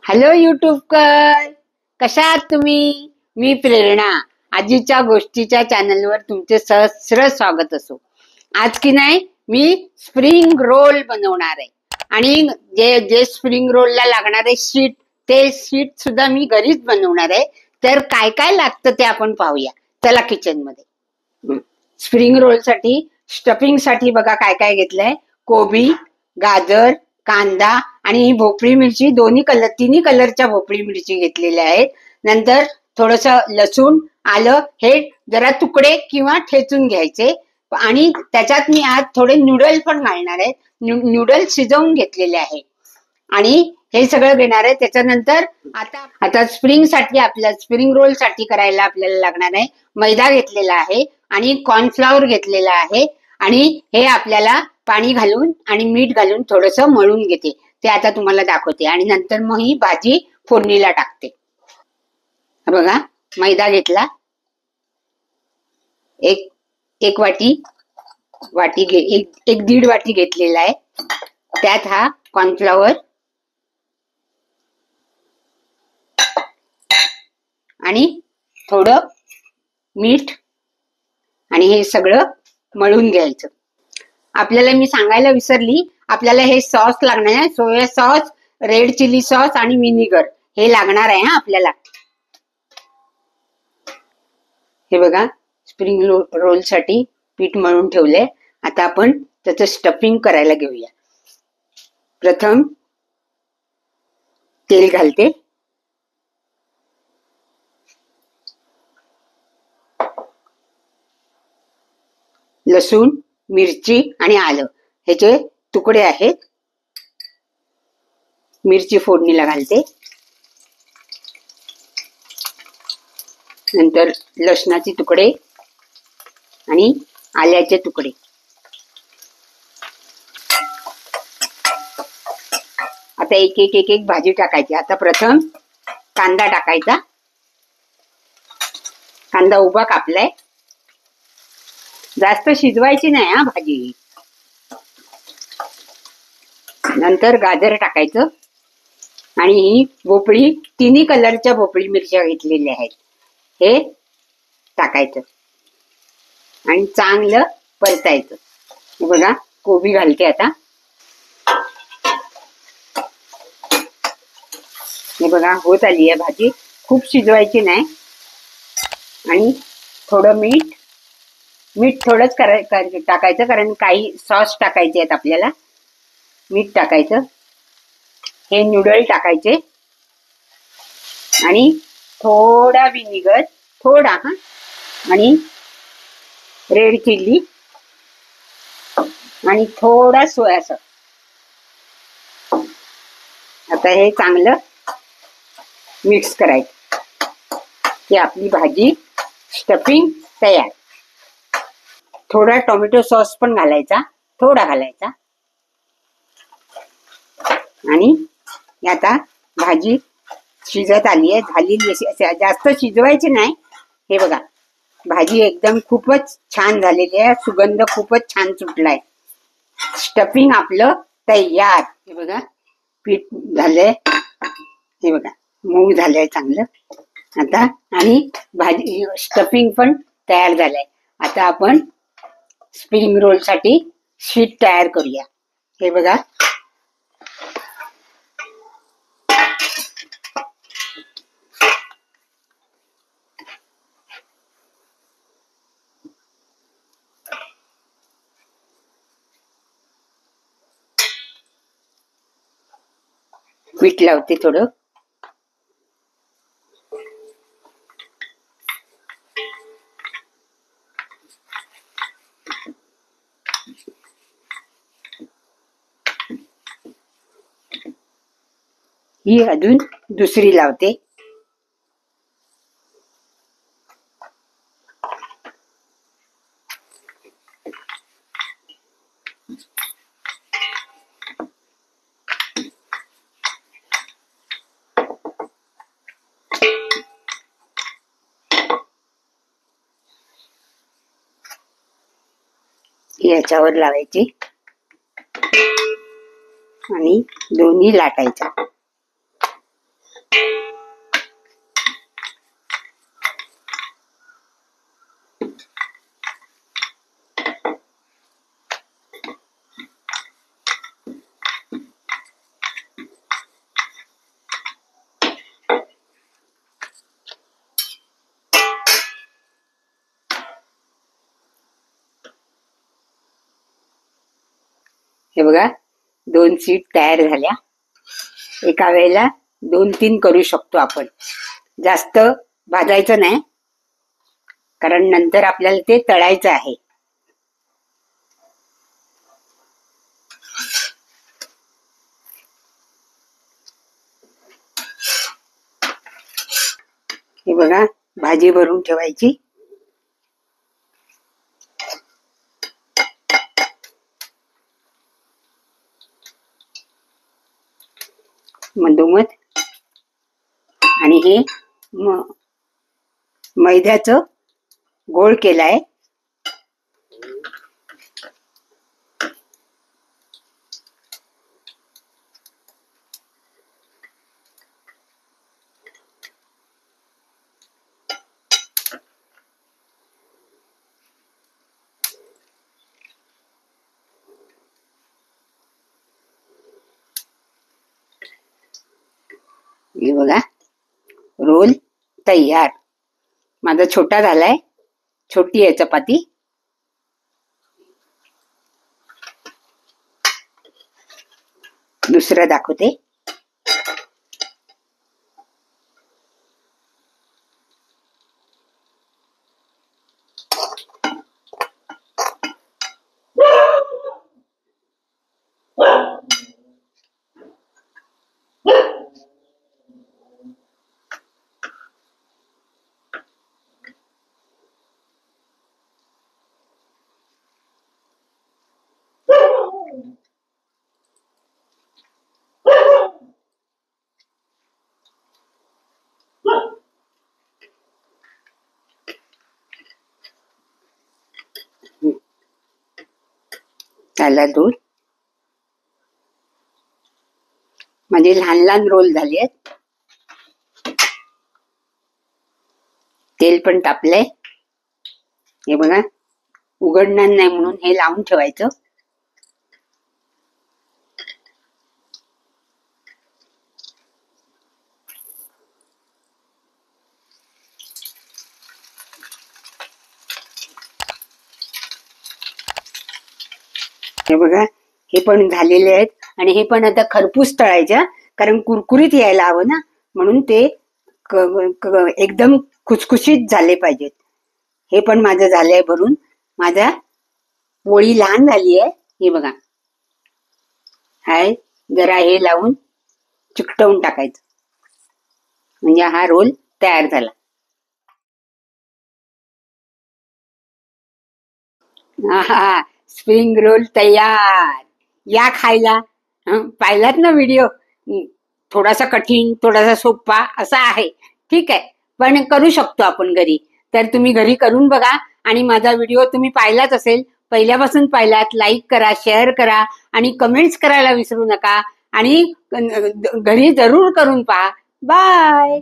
Hello युट्यूबकर, कशा आहात तुम्ही? मी प्रेरणा. आजीच्या गोष्टीच्या चॅनलवर तुमचे सहस्र स्वागत असो. आज की नाही मी स्प्रिंग रोल बनवणार आहे आणि जे जे स्प्रिंग रोलला लागणारे शीट ते शीट सुद्धा मी घरीच बनवणार आहे. तर काय काय लागतं ते आपण पाहूया. चला किचन मध्ये. स्प्रिंग रोलसाठी स्टफिंगसाठी बघा काय काय घेतलंय. कोबी, गाजर, कांदा आणि ही भोपळी मिरची तिन्ही कलरच्या भोपळी मिरची घेतलेल्या आहेत. नंतर थोडस लसूण, आलं हे जरा तुकडे किंवा ठेचून घ्यायचे आणि त्याच्यात मी आज थोडे नूडल पण घालणार आहे. नूडल शिजवून घेतलेले आहे आणि हे सगळं घेणार आहे. त्याच्यानंतर आता स्प्रिंग रोल साठी करायला आपल्याला लागणार आहे. मैदा घेतलेला आहे आणि कॉर्नफ्लॉवर घेतलेला आहे आणि हे आपल्याला पाणी घालून आणि मीठ घालून थोडस मळून घेते. ते आता तुम्हाला दाखवते आणि नंतर मग ही भाजी फोडणीला टाकते. बघा, मैदा घेतला, एक दीड वाटी घेतलेला आहे. त्यात हा कॉर्नफ्लॉवर आणि थोडं मीठ आणि हे सगळं मळून घ्यायचं. आपल्याला मी सांगायला विसरली, आपल्याला हे सॉस लागणार आहे. Soya sauce, red chilli sauce आणि विनिगर हे लागणार आहे आपल्याला. हे बघा, स्प्रिंग रोल साठी पीठ मळून ठेवलंय. आता आपण त्याचं स्टफिंग करायला घेऊया. प्रथम तेल घालते, लसूण, मिरची आणि आलं ह्याचे तुकडे आहेत. मिरची फोडणीला घालते, नंतर लसणाचे तुकडे आणि आल्याचे तुकडे. आता एक भाजी टाकायची. आता प्रथम कांदा टाकायचा. कांदा उभा कापलाय, जास्त शिजवायची नाही हा भाजी. नंतर गाजर टाकायचं आणि ही भोपळी, तिन्ही कलरच्या भोपळी मिरच्या घेतलेल्या आहेत, हे टाकायचं आणि चांगलं परतायचं. हे बघा, कोबी घालते आता. हे बघा, होत आली आहे भाजी. खूप शिजवायची नाही आणि थोडं मीठ थोडंच टाकायचं, कारण काही सॉस टाकायचे आहेत आपल्याला. मीठ टाकायचं, हे नूडल टाकायचे आणि थोडा विनिगर, थोडा आणि रेड चिल्ली आणि थोडा सोया सॉस. आता हे चांगलं मिक्स करायचं की आपली भाजी स्टफिंग तयार. थोडा टोमॅटो सॉस पण घालायचा, थोडा घालायचा. आणि आता भाजी शिजत आली आहे, झालेली. जास्त शिजवायची नाही. हे बघा, भाजी एकदम खूपच छान झालेली आहे. सुगंध खूपच छान सुटलाय. स्टफिंग आपलं तयार. हे बघा, पीठ झालंय. हे बघा, मऊ झालंय चांगलं आता. आणि भाजी स्टफिंग पण तयार झालंय. आता आपण स्प्रिंग रोल साठी शीट तयार करूया. हे बघा, पीठ लावते थोडं. ही अजून दुसरी लावते. याच्यावर लावायची आणि दोन्ही लाटायच्या. हे बघा, 2 सीट तयार झाल्या. एका वेळेला 2-3 करू शकतो आपण. जास्त भाजायचं नाही, कारण नंतर आपल्याला ते तळायचं आहे. हे बघा, भाजी भरून ठेवायची. मधोमध. आणि हे मैद्याचं गोळ केलाय. हे बघा, रोल तयार. माझा छोटा झालाय, छोटी आहे चपाती. दुसरं दाखवते. त्याला दूध. माझे लहान लहान रोल झाले आहेत. तेल पण तापलंय. हे बघा, उघडणार नाही म्हणून हे लावून ठेवायचं. हे बघा, हे पण झालेले आहेत. आणि हे पण आता खरपूस तळायच्या, कारण कुरकुरीत यायला हवं ना, म्हणून ते एकदम खुसखुशीत झाले पाहिजेत. हे पण माझं झालंय भरून. माझा पोळी लहान झाली आहे. हे बघा, हाय जरा हे लावून चिकटवून टाकायचं, म्हणजे हा रोल तयार झाला. हा, स्प्रिंग रोल तयार. या खायला. पाहिलात ना व्हिडिओ? थोडासा कठीण, थोडासा सोपा असा आहे. ठीक आहे, पण करू शकतो आपण घरी. तर तुम्ही घरी करून बघा. आणि माझा व्हिडिओ तुम्ही पाहिलाच असेल, पहिल्यापासून पाहिलात, लाईक करा, शेअर करा आणि कमेंट्स करायला विसरू नका. आणि घरी जरूर करून पहा. बाय.